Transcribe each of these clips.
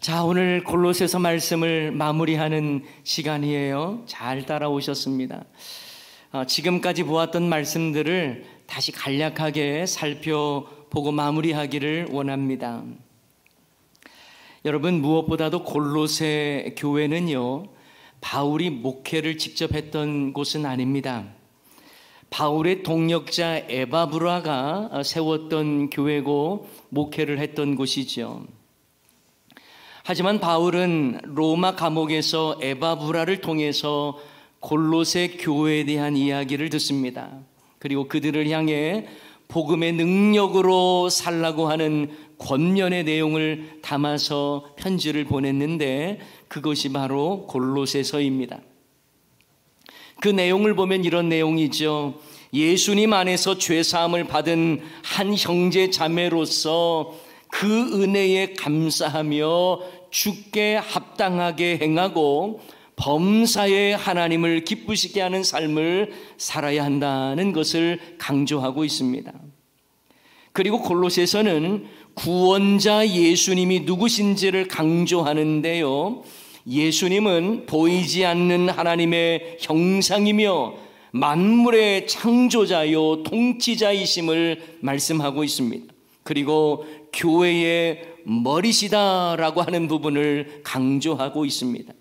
자, 오늘 골로새서 말씀을 마무리하는 시간이에요. 잘 따라오셨습니다. 지금까지 보았던 말씀들을 다시 간략하게 살펴보고 마무리하기를 원합니다. 여러분, 무엇보다도 골로새 교회는요, 바울이 목회를 직접 했던 곳은 아닙니다. 바울의 동역자 에바브라가 세웠던 교회고 목회를 했던 곳이죠. 하지만 바울은 로마 감옥에서 에바브라를 통해서 골로새 교회에 대한 이야기를 듣습니다. 그리고 그들을 향해 복음의 능력으로 살라고 하는 권면의 내용을 담아서 편지를 보냈는데 그것이 바로 골로새서입니다. 그 내용을 보면 이런 내용이죠. 예수님 안에서 죄사함을 받은 한 형제 자매로서 그 은혜에 감사하며 주께 합당하게 행하고 범사에 하나님을 기쁘시게 하는 삶을 살아야 한다는 것을 강조하고 있습니다. 그리고 골로새서는 구원자 예수님이 누구신지를 강조하는데요, 예수님은 보이지 않는 하나님의 형상이며 만물의 창조자요 통치자이심을 말씀하고 있습니다. 그리고 교회의 머리시다라고 하는 부분을 강조하고 있습니다.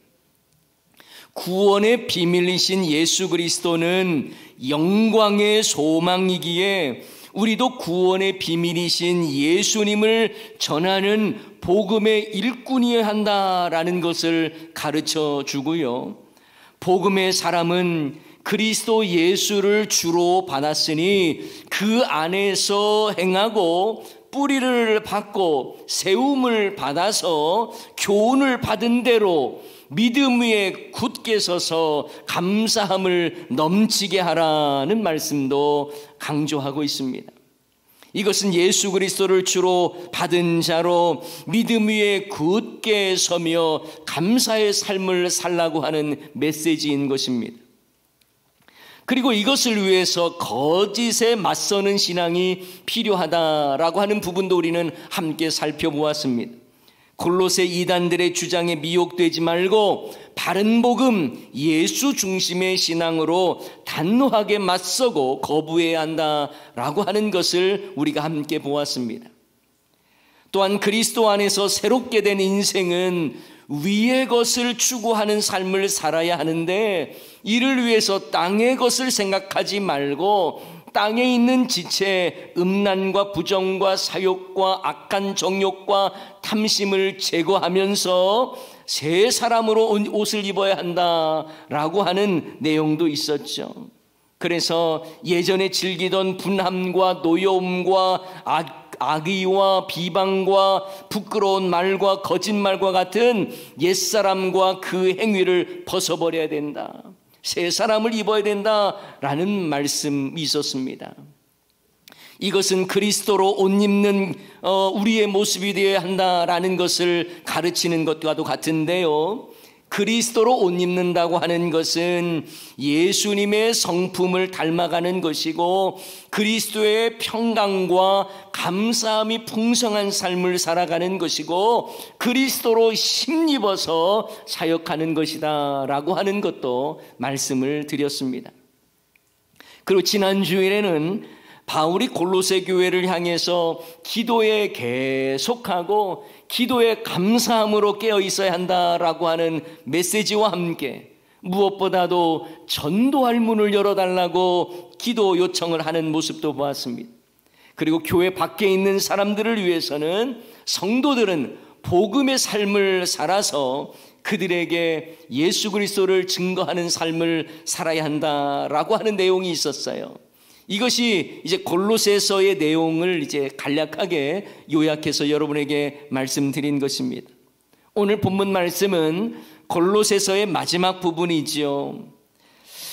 구원의 비밀이신 예수 그리스도는 영광의 소망이기에 우리도 구원의 비밀이신 예수님을 전하는 복음의 일꾼이어야 한다라는 것을 가르쳐 주고요, 복음의 사람은 그리스도 예수를 주로 받았으니 그 안에서 행하고 뿌리를 받고 세움을 받아서 교훈을 받은 대로 믿음 위에 굳게 서서 감사함을 넘치게 하라는 말씀도 강조하고 있습니다. 이것은 예수 그리스도를 주로 받은 자로 믿음 위에 굳게 서며 감사의 삶을 살라고 하는 메시지인 것입니다. 그리고 이것을 위해서 거짓에 맞서는 신앙이 필요하다라고 하는 부분도 우리는 함께 살펴보았습니다. 골로새 이단들의 주장에 미혹되지 말고 바른 복음, 예수 중심의 신앙으로 단호하게 맞서고 거부해야 한다라고 하는 것을 우리가 함께 보았습니다. 또한 그리스도 안에서 새롭게 된 인생은 위의 것을 추구하는 삶을 살아야 하는데, 이를 위해서 땅의 것을 생각하지 말고 땅에 있는 지체, 음란과 부정과 사욕과 악한 정욕과 탐심을 제거하면서 새 사람으로 옷을 입어야 한다라고 하는 내용도 있었죠. 그래서 예전에 즐기던 분함과 노여움과 악의와 비방과 부끄러운 말과 거짓말과 같은 옛사람과 그 행위를 벗어버려야 된다, 새 사람을 입어야 된다라는 말씀이 있었습니다. 이것은 그리스도로 옷 입는 우리의 모습이 되어야 한다라는 것을 가르치는 것과도 같은데요, 그리스도로 옷 입는다고 하는 것은 예수님의 성품을 닮아가는 것이고 그리스도의 평강과 감사함이 풍성한 삶을 살아가는 것이고 그리스도로 힘입어서 사역하는 것이다 라고 하는 것도 말씀을 드렸습니다. 그리고 지난 주일에는 바울이 골로새 교회를 향해서 기도에 계속하고 기도에 감사함으로 깨어 있어야 한다라고 하는 메시지와 함께 무엇보다도 전도할 문을 열어달라고 기도 요청을 하는 모습도 보았습니다. 그리고 교회 밖에 있는 사람들을 위해서는 성도들은 복음의 삶을 살아서 그들에게 예수 그리스도를 증거하는 삶을 살아야 한다라고 하는 내용이 있었어요. 이것이 이제 골로새서의 내용을 이제 간략하게 요약해서 여러분에게 말씀드린 것입니다. 오늘 본문 말씀은 골로새서의 마지막 부분이지요.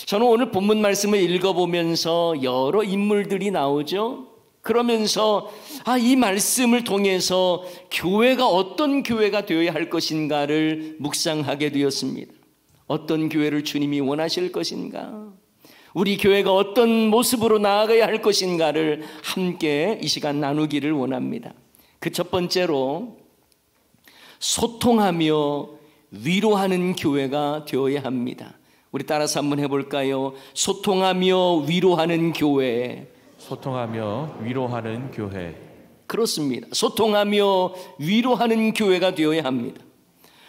저는 오늘 본문 말씀을 읽어보면서 여러 인물들이 나오죠. 그러면서 이 말씀을 통해서 교회가 어떤 교회가 되어야 할 것인가를 묵상하게 되었습니다. 어떤 교회를 주님이 원하실 것인가? 우리 교회가 어떤 모습으로 나아가야 할 것인가를 함께 이 시간 나누기를 원합니다. 그 첫 번째로 소통하며 위로하는 교회가 되어야 합니다. 우리 따라서 한번 해볼까요? 소통하며 위로하는 교회. 소통하며 위로하는 교회. 그렇습니다. 소통하며 위로하는 교회가 되어야 합니다.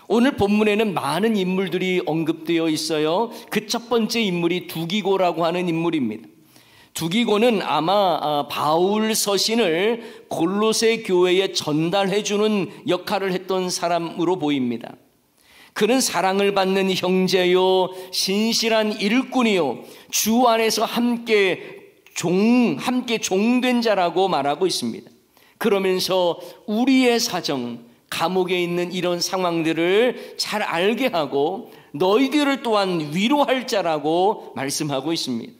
오늘 본문에는 많은 인물들이 언급되어 있어요. 그 첫 번째 인물이 두기고라고 하는 인물입니다. 두기고는 아마 바울 서신을 골로새 교회에 전달해주는 역할을 했던 사람으로 보입니다. 그는 사랑을 받는 형제요, 신실한 일꾼이요, 주 안에서 함께 종된 자라고 말하고 있습니다. 그러면서 우리의 사정, 감옥에 있는 이런 상황들을 잘 알게 하고 너희들을 또한 위로할 자라고 말씀하고 있습니다.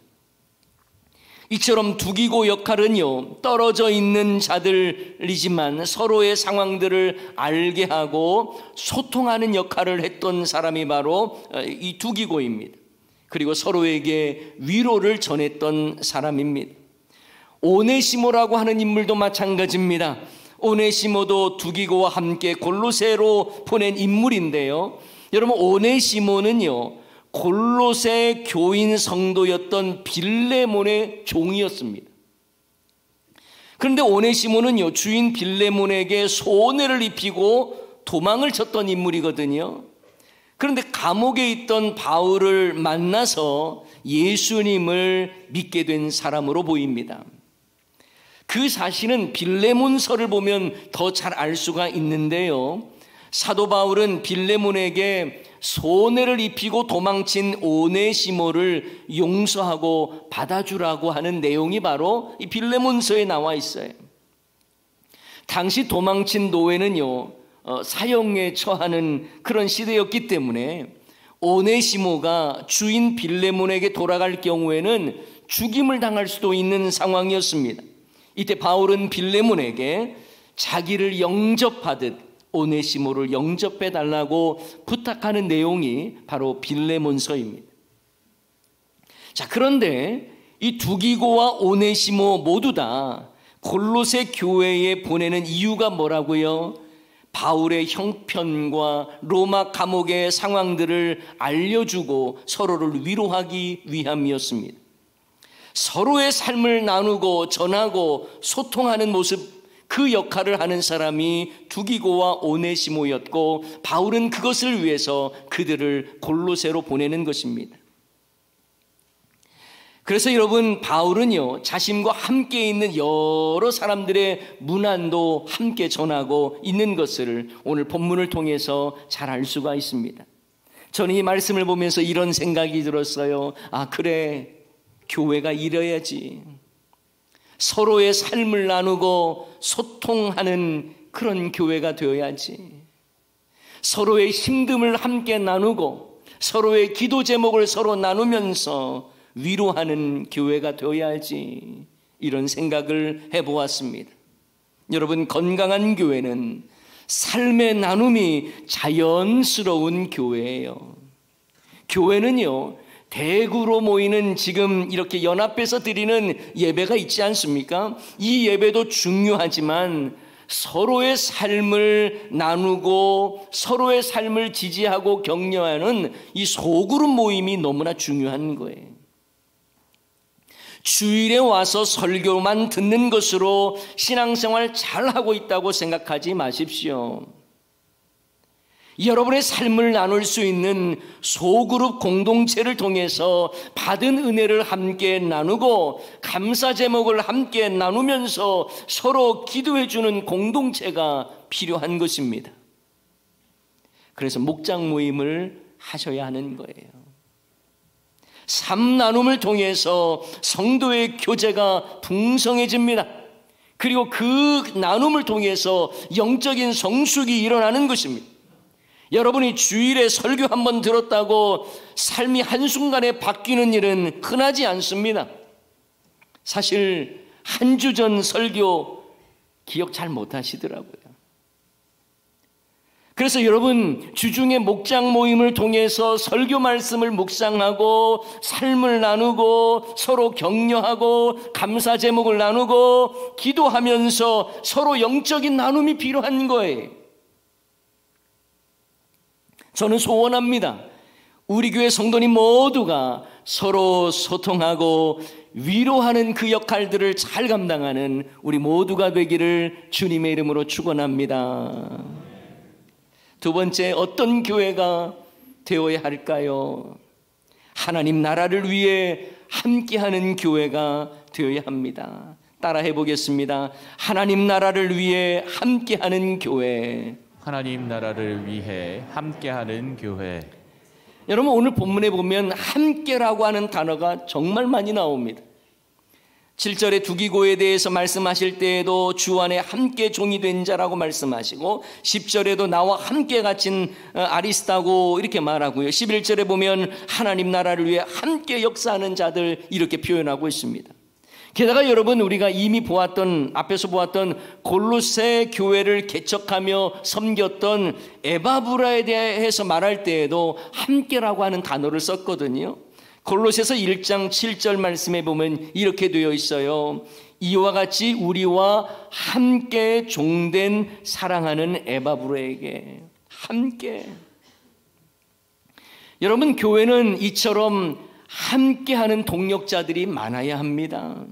이처럼 두기고 역할은요, 떨어져 있는 자들이지만 서로의 상황들을 알게 하고 소통하는 역할을 했던 사람이 바로 이 두기고입니다. 그리고 서로에게 위로를 전했던 사람입니다. 오네시모라고 하는 인물도 마찬가지입니다. 오네시모도 두기고와 함께 골로새로 보낸 인물인데요, 여러분, 오네시모는요 골로새 교인 성도였던 빌레몬의 종이었습니다. 그런데 오네시모는요 주인 빌레몬에게 손해를 입히고 도망을 쳤던 인물이거든요. 그런데 감옥에 있던 바울을 만나서 예수님을 믿게 된 사람으로 보입니다. 그 사실은 빌레몬서를 보면 더 잘 알 수가 있는데요, 사도 바울은 빌레몬에게 손해를 입히고 도망친 오네시모를 용서하고 받아주라고 하는 내용이 바로 이 빌레몬서에 나와 있어요. 당시 도망친 노예는요 사형에 처하는 그런 시대였기 때문에 오네시모가 주인 빌레몬에게 돌아갈 경우에는 죽임을 당할 수도 있는 상황이었습니다. 이때 바울은 빌레몬에게 자기를 영접하듯 오네시모를 영접해 달라고 부탁하는 내용이 바로 빌레몬서입니다. 자, 그런데 이 두기고와 오네시모 모두 다 골로새 교회에 보내는 이유가 뭐라고요? 바울의 형편과 로마 감옥의 상황들을 알려주고 서로를 위로하기 위함이었습니다. 서로의 삶을 나누고 전하고 소통하는 모습, 그 역할을 하는 사람이 두기고와 오네시모였고 바울은 그것을 위해서 그들을 골로새로 보내는 것입니다. 그래서 여러분, 바울은요 자신과 함께 있는 여러 사람들의 문안도 함께 전하고 있는 것을 오늘 본문을 통해서 잘 알 수가 있습니다. 저는 이 말씀을 보면서 이런 생각이 들었어요. 아, 그래, 교회가 이래야지. 서로의 삶을 나누고 소통하는 그런 교회가 되어야지. 서로의 힘듦을 함께 나누고 서로의 기도 제목을 서로 나누면서 위로하는 교회가 되어야지. 이런 생각을 해보았습니다. 여러분, 건강한 교회는 삶의 나눔이 자연스러운 교회예요. 교회는요 대구로 모이는 지금 이렇게 연합해서 드리는 예배가 있지 않습니까? 이 예배도 중요하지만 서로의 삶을 나누고 서로의 삶을 지지하고 격려하는 이 소그룹 모임이 너무나 중요한 거예요. 주일에 와서 설교만 듣는 것으로 신앙생활 잘하고 있다고 생각하지 마십시오. 여러분의 삶을 나눌 수 있는 소그룹 공동체를 통해서 받은 은혜를 함께 나누고 감사 제목을 함께 나누면서 서로 기도해 주는 공동체가 필요한 것입니다. 그래서 목장 모임을 하셔야 하는 거예요. 삶 나눔을 통해서 성도의 교제가 풍성해집니다. 그리고 그 나눔을 통해서 영적인 성숙이 일어나는 것입니다. 여러분이 주일에 설교 한번 들었다고 삶이 한순간에 바뀌는 일은 흔하지 않습니다. 사실 한 주 전 설교 기억 잘 못하시더라고요. 그래서 여러분, 주중에 목장 모임을 통해서 설교 말씀을 묵상하고 삶을 나누고 서로 격려하고 감사 제목을 나누고 기도하면서 서로 영적인 나눔이 필요한 거예요. 저는 소원합니다. 우리 교회 성도님 모두가 서로 소통하고 위로하는 그 역할들을 잘 감당하는 우리 모두가 되기를 주님의 이름으로 축원합니다. 두 번째, 어떤 교회가 되어야 할까요? 하나님 나라를 위해 함께하는 교회가 되어야 합니다. 따라해 보겠습니다. 하나님 나라를 위해 함께하는 교회. 하나님 나라를 위해 함께하는 교회. 여러분, 오늘 본문에 보면 함께라고 하는 단어가 정말 많이 나옵니다. 7절에 두기고에 대해서 말씀하실 때에도 주 안에 함께 종이 된 자라고 말씀하시고 10절에도 나와 함께 갇힌 아리스타고 이렇게 말하고요. 11절에 보면 하나님 나라를 위해 함께 역사하는 자들 이렇게 표현하고 있습니다. 게다가 여러분, 우리가 이미 앞에서 보았던 골로새 교회를 개척하며 섬겼던 에바브라에 대해서 말할 때에도 함께라고 하는 단어를 썼거든요. 골로새서 1장 7절 말씀에 보면 이렇게 되어 있어요. 이와 같이 우리와 함께 종된 사랑하는 에바브라에게 함께. 여러분, 교회는 이처럼 함께하는 동역자들이 많아야 합니다.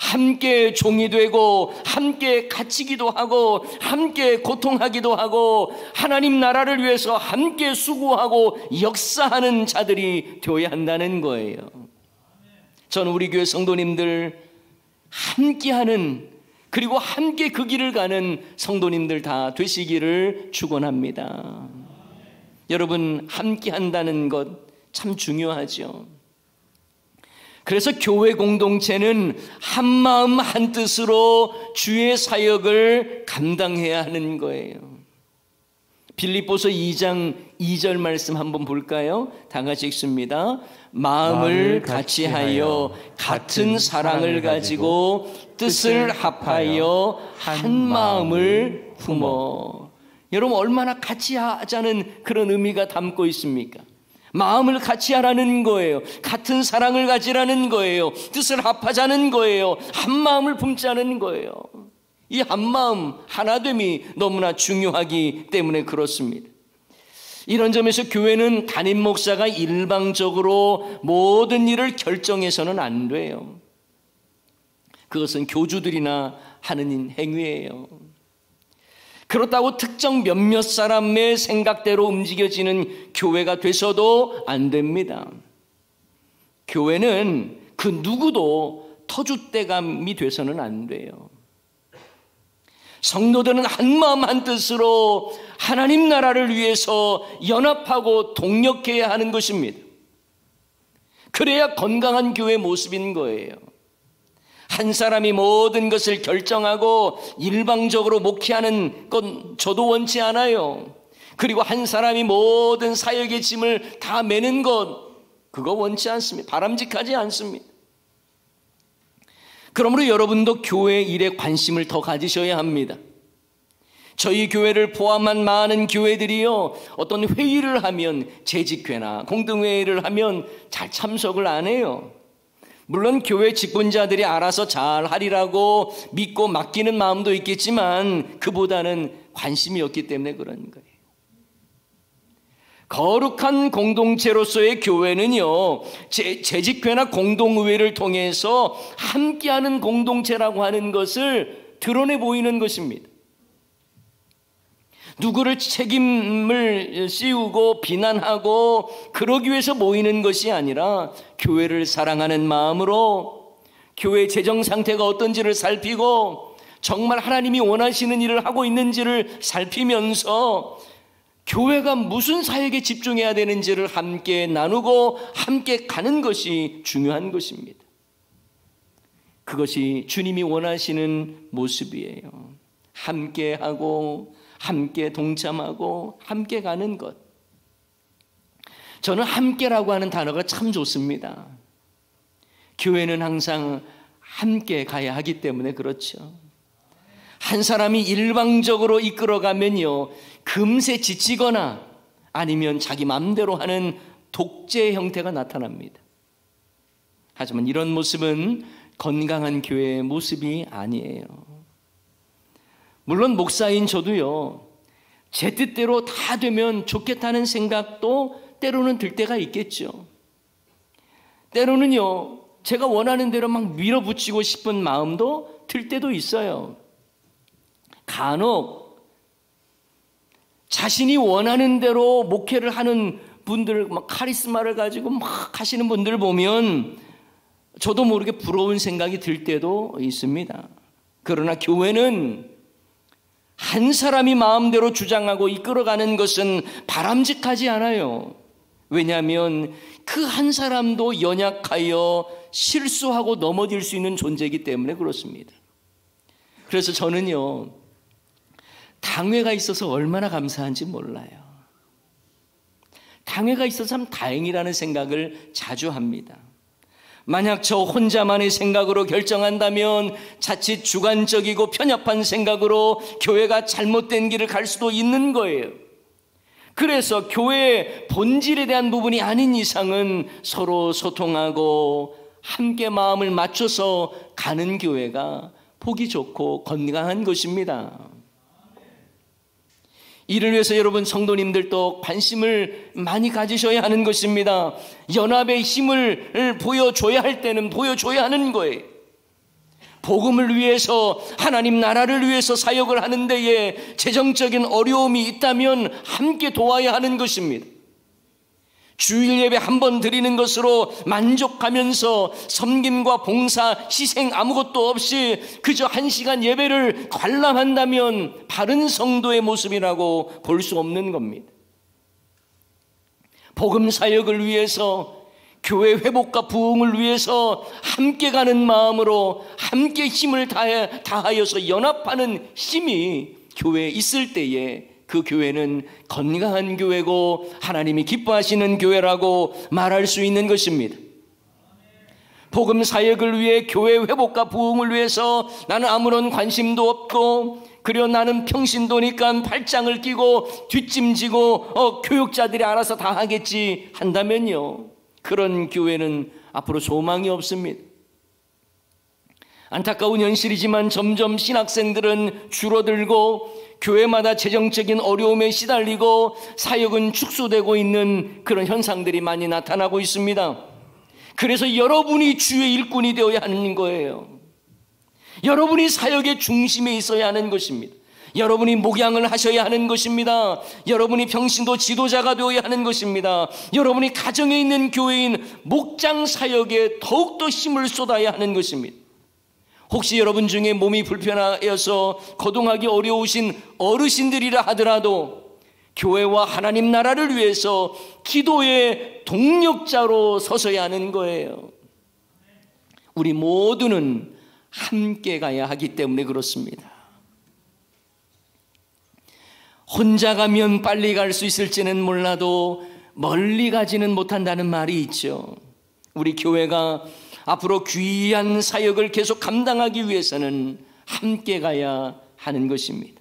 함께 종이 되고 함께 갇히기도 하고 함께 고통하기도 하고 하나님 나라를 위해서 함께 수고하고 역사하는 자들이 되어야 한다는 거예요. 저는 우리 교회 성도님들 함께하는, 그리고 함께 그 길을 가는 성도님들 다 되시기를 축원합니다. 여러분, 함께한다는 것 참 중요하죠. 그래서 교회 공동체는 한마음 한뜻으로 주의 사역을 감당해야 하는 거예요. 빌립보서 2장 2절 말씀 한번 볼까요? 다 같이 읽습니다. 마음을 같이 하여 같은 사랑을 가지고 뜻을 합하여 한 마음을 품어. 여러분, 얼마나 같이 하자는 그런 의미가 담고 있습니까? 마음을 같이 하라는 거예요. 같은 사랑을 가지라는 거예요. 뜻을 합하자는 거예요. 한 마음을 품자는 거예요. 이 한 마음 하나됨이 너무나 중요하기 때문에 그렇습니다. 이런 점에서 교회는 담임 목사가 일방적으로 모든 일을 결정해서는 안 돼요. 그것은 교주들이나 하는 행위예요. 그렇다고 특정 몇몇 사람의 생각대로 움직여지는 교회가 돼서도 안 됩니다. 교회는 그 누구도 터줏대감이 돼서는 안 돼요. 성도들은 한마음 한뜻으로 하나님 나라를 위해서 연합하고 동력해야 하는 것입니다. 그래야 건강한 교회 모습인 거예요. 한 사람이 모든 것을 결정하고 일방적으로 목회하는 건 저도 원치 않아요. 그리고 한 사람이 모든 사역의 짐을 다 매는 것, 그거 원치 않습니다. 바람직하지 않습니다. 그러므로 여러분도 교회 일에 관심을 더 가지셔야 합니다. 저희 교회를 포함한 많은 교회들이요, 어떤 회의를 하면, 재직회나 공동회의를 하면 잘 참석을 안 해요. 물론 교회 직분자들이 알아서 잘 하리라고 믿고 맡기는 마음도 있겠지만 그보다는 관심이 없기 때문에 그런 거예요. 거룩한 공동체로서의 교회는요, 재직회나 공동의회를 통해서 함께하는 공동체라고 하는 것을 드러내 보이는 것입니다. 누구를 책임을 씌우고 비난하고 그러기 위해서 모이는 것이 아니라 교회를 사랑하는 마음으로 교회 재정 상태가 어떤지를 살피고 정말 하나님이 원하시는 일을 하고 있는지를 살피면서 교회가 무슨 사역에 집중해야 되는지를 함께 나누고 함께 가는 것이 중요한 것입니다. 그것이 주님이 원하시는 모습이에요. 함께하고 함께 동참하고 함께 가는 것. 저는 함께라고 하는 단어가 참 좋습니다. 교회는 항상 함께 가야 하기 때문에 그렇죠. 한 사람이 일방적으로 이끌어가면요, 금세 지치거나 아니면 자기 마음대로 하는 독재 형태가 나타납니다. 하지만 이런 모습은 건강한 교회의 모습이 아니에요. 물론 목사인 저도요, 제 뜻대로 다 되면 좋겠다는 생각도 때로는 들 때가 있겠죠. 때로는요, 제가 원하는 대로 막 밀어붙이고 싶은 마음도 들 때도 있어요. 간혹 자신이 원하는 대로 목회를 하는 분들, 막 카리스마를 가지고 막 하시는 분들을 보면 저도 모르게 부러운 생각이 들 때도 있습니다. 그러나 교회는 한 사람이 마음대로 주장하고 이끌어가는 것은 바람직하지 않아요. 왜냐하면 그 한 사람도 연약하여 실수하고 넘어질 수 있는 존재이기 때문에 그렇습니다. 그래서 저는요, 당회가 있어서 얼마나 감사한지 몰라요. 당회가 있어서 참 다행이라는 생각을 자주 합니다. 만약 저 혼자만의 생각으로 결정한다면 자칫 주관적이고 편협한 생각으로 교회가 잘못된 길을 갈 수도 있는 거예요. 그래서 교회의 본질에 대한 부분이 아닌 이상은 서로 소통하고 함께 마음을 맞춰서 가는 교회가 보기 좋고 건강한 것입니다. 이를 위해서 여러분 성도님들도 관심을 많이 가지셔야 하는 것입니다. 연합의 힘을 보여줘야 할 때는 보여줘야 하는 거예요. 복음을 위해서, 하나님 나라를 위해서 사역을 하는 데에 재정적인 어려움이 있다면 함께 도와야 하는 것입니다. 주일 예배 한 번 드리는 것으로 만족하면서 섬김과 봉사, 희생 아무것도 없이 그저 1시간 예배를 관람한다면 바른 성도의 모습이라고 볼 수 없는 겁니다. 복음 사역을 위해서, 교회 회복과 부흥을 위해서 함께 가는 마음으로 함께 힘을 다하여서 연합하는 힘이 교회에 있을 때에 그 교회는 건강한 교회고 하나님이 기뻐하시는 교회라고 말할 수 있는 것입니다. 복음 사역을 위해, 교회 회복과 부흥을 위해서 나는 아무런 관심도 없고, 그리고 나는 평신도니까 팔짱을 끼고 뒷짐지고 교육자들이 알아서 다 하겠지 한다면요, 그런 교회는 앞으로 소망이 없습니다. 안타까운 현실이지만 점점 신학생들은 줄어들고 교회마다 재정적인 어려움에 시달리고 사역은 축소되고 있는 그런 현상들이 많이 나타나고 있습니다. 그래서 여러분이 주의 일꾼이 되어야 하는 거예요. 여러분이 사역의 중심에 있어야 하는 것입니다. 여러분이 목양을 하셔야 하는 것입니다. 여러분이 평신도 지도자가 되어야 하는 것입니다. 여러분이 가정에 있는 교회인 목장 사역에 더욱더 힘을 쏟아야 하는 것입니다. 혹시 여러분 중에 몸이 불편하여서 거동하기 어려우신 어르신들이라 하더라도 교회와 하나님 나라를 위해서 기도의 동력자로 서서야 하는 거예요. 우리 모두는 함께 가야 하기 때문에 그렇습니다. 혼자 가면 빨리 갈 수 있을지는 몰라도 멀리 가지는 못한다는 말이 있죠. 우리 교회가 앞으로 귀한 사역을 계속 감당하기 위해서는 함께 가야 하는 것입니다.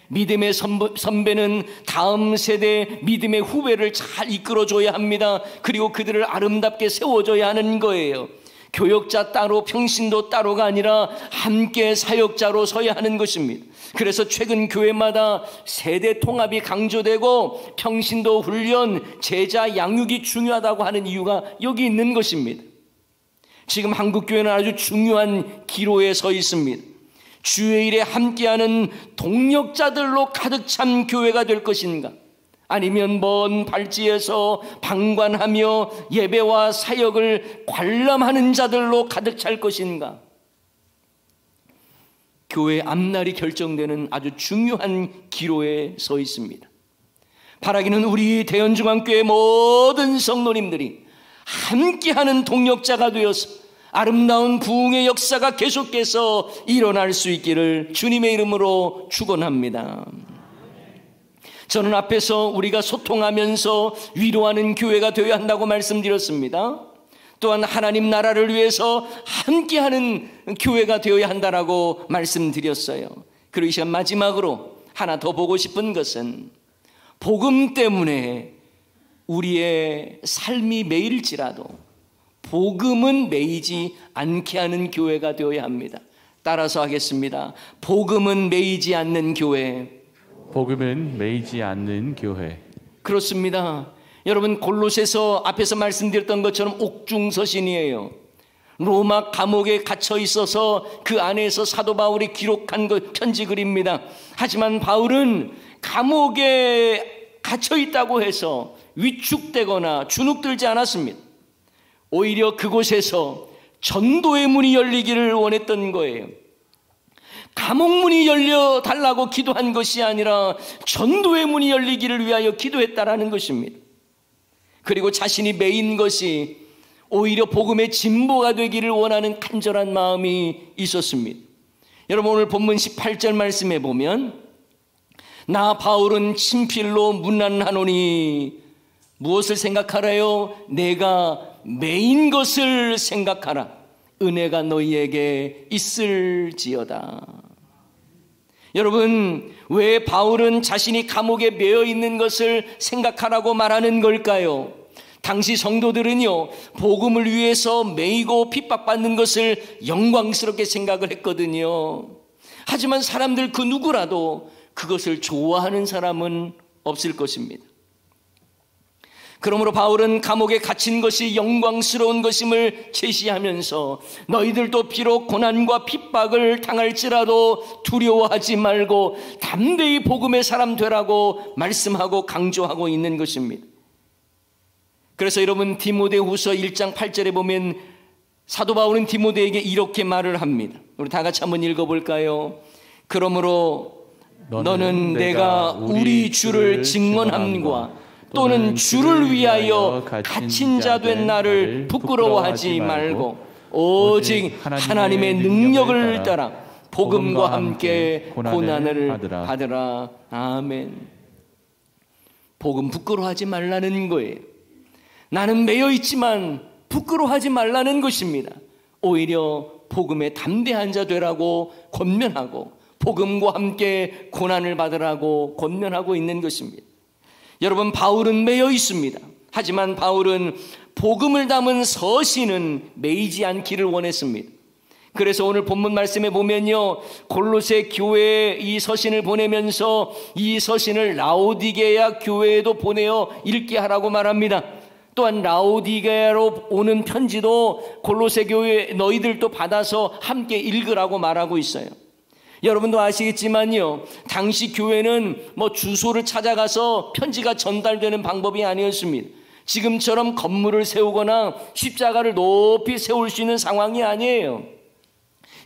믿음의 선배는 다음 세대 믿음의 후배를 잘 이끌어줘야 합니다. 그리고 그들을 아름답게 세워줘야 하는 거예요. 교역자 따로, 평신도 따로가 아니라 함께 사역자로 서야 하는 것입니다. 그래서 최근 교회마다 세대 통합이 강조되고 평신도 훈련, 제자 양육이 중요하다고 하는 이유가 여기 있는 것입니다. 지금 한국교회는 아주 중요한 기로에 서 있습니다. 주의 일에 함께하는 동력자들로 가득 찬 교회가 될 것인가, 아니면 먼 발지에서 방관하며 예배와 사역을 관람하는 자들로 가득 찰 것인가. 교회의 앞날이 결정되는 아주 중요한 기로에 서 있습니다. 바라기는 우리 대연중앙교회 모든 성도님들이 함께하는 동력자가 되어서 아름다운 부흥의 역사가 계속해서 일어날 수 있기를 주님의 이름으로 축원합니다. 저는 앞에서 우리가 소통하면서 위로하는 교회가 되어야 한다고 말씀드렸습니다. 또한 하나님 나라를 위해서 함께하는 교회가 되어야 한다라고 말씀드렸어요. 그리고 이 시간 마지막으로 하나 더 보고 싶은 것은, 복음 때문에 우리의 삶이 매일지라도 복음은 매이지 않게 하는 교회가 되어야 합니다. 따라서 하겠습니다. 복음은 매이지 않는 교회. 복음은 매이지 않는 교회. 그렇습니다. 여러분, 골로새서 앞에서 말씀드렸던 것처럼 옥중서신이에요. 로마 감옥에 갇혀 있어서 그 안에서 사도 바울이 기록한 편지 글입니다. 하지만 바울은 감옥에 갇혀 있다고 해서 위축되거나 주눅들지 않았습니다. 오히려 그곳에서 전도의 문이 열리기를 원했던 거예요. 감옥문이 열려달라고 기도한 것이 아니라 전도의 문이 열리기를 위하여 기도했다라는 것입니다. 그리고 자신이 매인 것이 오히려 복음의 진보가 되기를 원하는 간절한 마음이 있었습니다. 여러분, 오늘 본문 18절 말씀에 보면 나 바울은 친필로 문안하노니 무엇을 생각하라요? 내가 매인 것을 생각하라. 은혜가 너희에게 있을지어다. 여러분, 왜 바울은 자신이 감옥에 매여 있는 것을 생각하라고 말하는 걸까요? 당시 성도들은요, 복음을 위해서 매이고 핍박받는 것을 영광스럽게 생각을 했거든요. 하지만 사람들 그 누구라도 그것을 좋아하는 사람은 없을 것입니다. 그러므로 바울은 감옥에 갇힌 것이 영광스러운 것임을 제시하면서 너희들도 비록 고난과 핍박을 당할지라도 두려워하지 말고 담대히 복음의 사람 되라고 말씀하고 강조하고 있는 것입니다. 그래서 여러분, 디모데후서 1장 8절에 보면 사도 바울은 디모데에게 이렇게 말을 합니다. 우리 다 같이 한번 읽어볼까요? 그러므로 너는 내가 우리 주를 증언함과 또는 주를 위하여 갇힌 자 된 나를 부끄러워하지 말고 오직 하나님의 능력을 따라 복음과 함께 고난을 받으라. 아멘. 복음 부끄러워하지 말라는 거예요. 나는 매여 있지만 부끄러워하지 말라는 것입니다. 오히려 복음에 담대한 자 되라고 권면하고 복음과 함께 고난을 받으라고 권면하고 있는 것입니다. 여러분, 바울은 매여 있습니다. 하지만 바울은 복음을 담은 서신은 매이지 않기를 원했습니다. 그래서 오늘 본문 말씀에 보면요, 골로새 교회에 이 서신을 보내면서 이 서신을 라오디게아 교회에도 보내어 읽게 하라고 말합니다. 또한 라오디게아로 오는 편지도 골로새 교회 너희들도 받아서 함께 읽으라고 말하고 있어요. 여러분도 아시겠지만요, 당시 교회는 주소를 찾아가서 편지가 전달되는 방법이 아니었습니다. 지금처럼 건물을 세우거나 십자가를 높이 세울 수 있는 상황이 아니에요.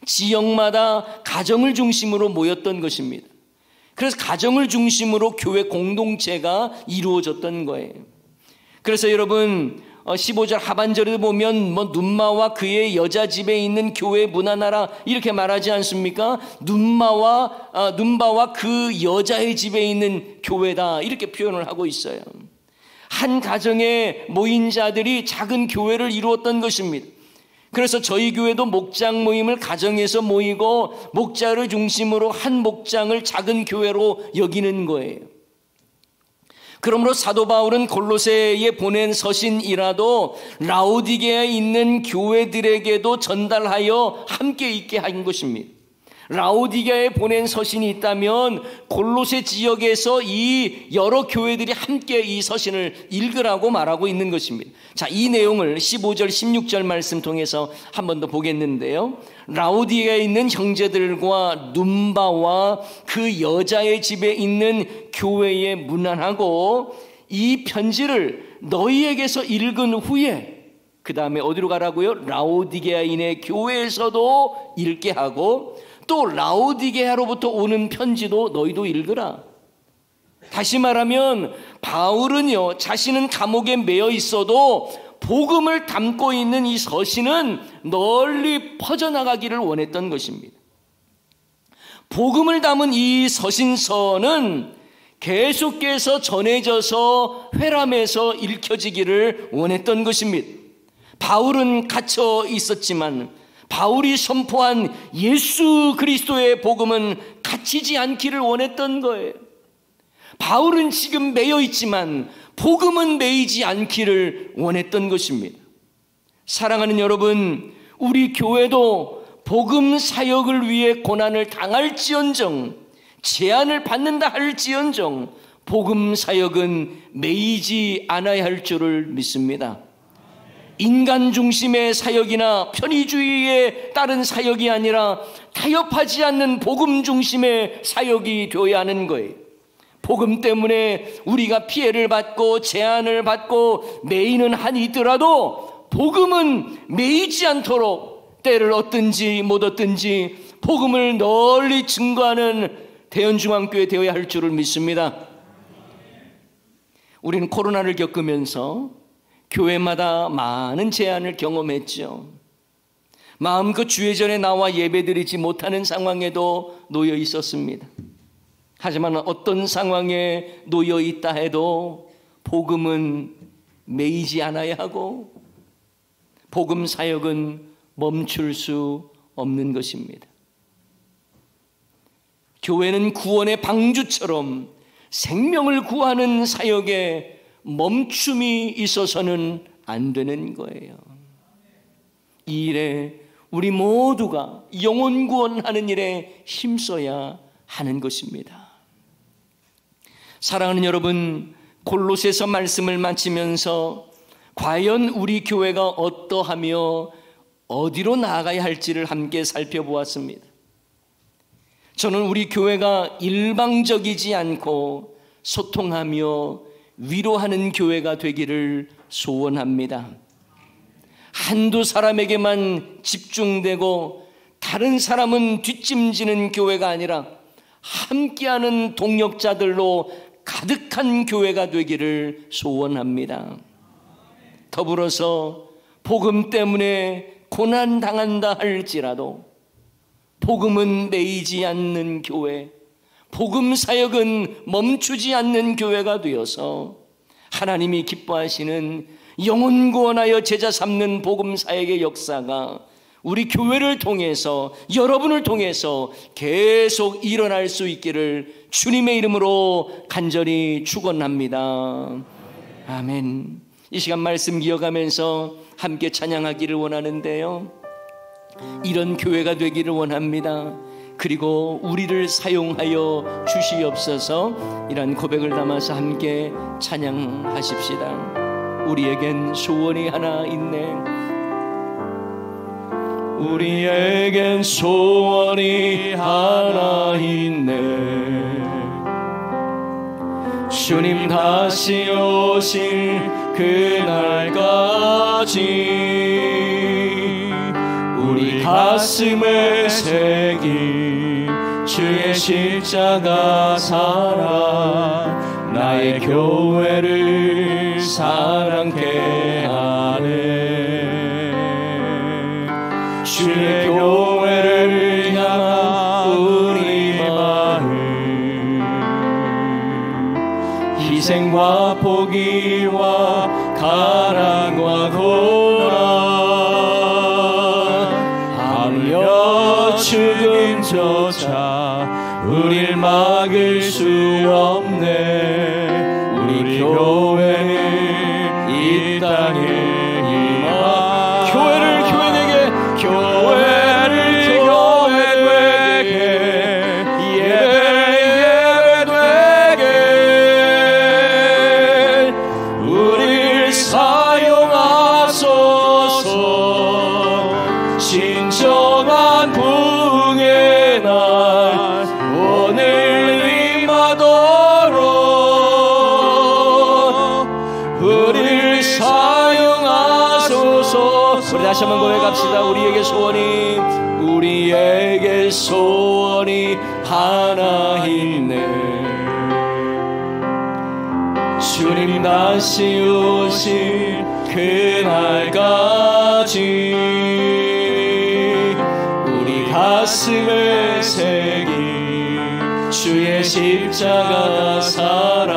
지역마다 가정을 중심으로 모였던 것입니다. 그래서 가정을 중심으로 교회 공동체가 이루어졌던 거예요. 그래서 여러분, 15절 하반절에 보면 눈마와 그의 여자 집에 있는 교회 문안하라 이렇게 말하지 않습니까? 눈바와 그 여자의 집에 있는 교회다 이렇게 표현을 하고 있어요. 한 가정에 모인 자들이 작은 교회를 이루었던 것입니다. 그래서 저희 교회도 목장 모임을 가정에서 모이고 목자를 중심으로 한 목장을 작은 교회로 여기는 거예요. 그러므로 사도 바울은 골로새에 보낸 서신이라도 라오디게아에 있는 교회들에게도 전달하여 함께 있게 한 것입니다. 라오디게아에 보낸 서신이 있다면 골로새 지역에서 이 여러 교회들이 함께 이 서신을 읽으라고 말하고 있는 것입니다. 자, 이 내용을 15절 16절 말씀 통해서 한 번 더 보겠는데요, 라오디게아에 있는 형제들과 눈바와 그 여자의 집에 있는 교회에 문안하고 이 편지를 너희에게서 읽은 후에 그 다음에 어디로 가라고요? 라오디게아인의 교회에서도 읽게 하고 또 라오디게아로부터 오는 편지도 너희도 읽으라. 다시 말하면 바울은요, 자신은 감옥에 매여 있어도 복음을 담고 있는 이 서신은 널리 퍼져나가기를 원했던 것입니다. 복음을 담은 이 서신서는 계속해서 전해져서 회람해서 읽혀지기를 원했던 것입니다. 바울은 갇혀 있었지만 바울이 선포한 예수 그리스도의 복음은 갇히지 않기를 원했던 거예요. 바울은 지금 매여 있지만 복음은 매이지 않기를 원했던 것입니다. 사랑하는 여러분, 우리 교회도 복음 사역을 위해 고난을 당할지언정 제한을 받는다 할지언정 복음 사역은 매이지 않아야 할 줄을 믿습니다. 인간 중심의 사역이나 편의주의에 따른 사역이 아니라 타협하지 않는 복음 중심의 사역이 되어야 하는 거예요. 복음 때문에 우리가 피해를 받고 제한을 받고 매이는 한이 있더라도 복음은 매이지 않도록 때를 얻든지 못 얻든지 복음을 널리 증거하는 대연중앙교회 되어야 할 줄을 믿습니다. 우리는 코로나를 겪으면서 교회마다 많은 제한을 경험했죠. 마음껏 주회전에 나와 예배드리지 못하는 상황에도 놓여 있었습니다. 하지만 어떤 상황에 놓여 있다 해도 복음은 매이지 않아야 하고 복음 사역은 멈출 수 없는 것입니다. 교회는 구원의 방주처럼 생명을 구하는 사역에 멈춤이 있어서는 안 되는 거예요. 이 일에 우리 모두가 영혼 구원하는 일에 힘써야 하는 것입니다. 사랑하는 여러분, 골로새서 말씀을 마치면서 과연 우리 교회가 어떠하며 어디로 나아가야 할지를 함께 살펴보았습니다. 저는 우리 교회가 일방적이지 않고 소통하며 위로하는 교회가 되기를 소원합니다. 한두 사람에게만 집중되고 다른 사람은 뒷짐지는 교회가 아니라 함께하는 동역자들로 가득한 교회가 되기를 소원합니다. 더불어서 복음 때문에 고난당한다 할지라도 복음은 매이지 않는 교회, 복음 사역은 멈추지 않는 교회가 되어서 하나님이 기뻐하시는 영혼 구원하여 제자 삼는 복음 사역의 역사가 우리 교회를 통해서, 여러분을 통해서 계속 일어날 수 있기를 주님의 이름으로 간절히 축원합니다. 아멘. 이 시간 말씀 기억하면서 함께 찬양하기를 원하는데요, 이런 교회가 되기를 원합니다. 그리고 우리를 사용하여 주시옵소서. 이런 고백을 담아서 함께 찬양하십시다. 우리에겐 소원이 하나 있네. 우리에겐 소원이 하나 있네. 주님 다시 오실 그날까지 우리 가슴에 새긴 주의 십자가 사랑, 나의 교회를 사랑케 하네. 주의 교회를 향한 우리 마음, 희생과 포기와 가난과 고난, 죽음조차 우릴 막을 수 없네. 우리 교회는 이 땅에 임하. 교회를 교회에게, 교회를 교회에게, 예배되게 우릴 사용하소서. 진정한 부흥의 날 오늘 임하도록 우리를 사용하소서. 우리 다시 한번 고백합시다. 우리에게 소원이 하나 있네. 주님 다시 오실 그날까지 가슴에 새긴 주의 십자가 사랑,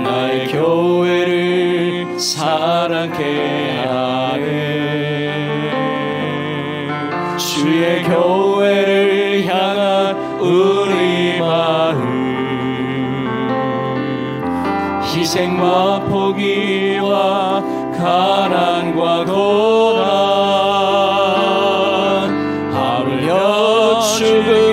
나의 교회를 사랑케 하네. 주의 교회를 향한 우리 마음, 희생과 포기와 가난과 고난, 죽음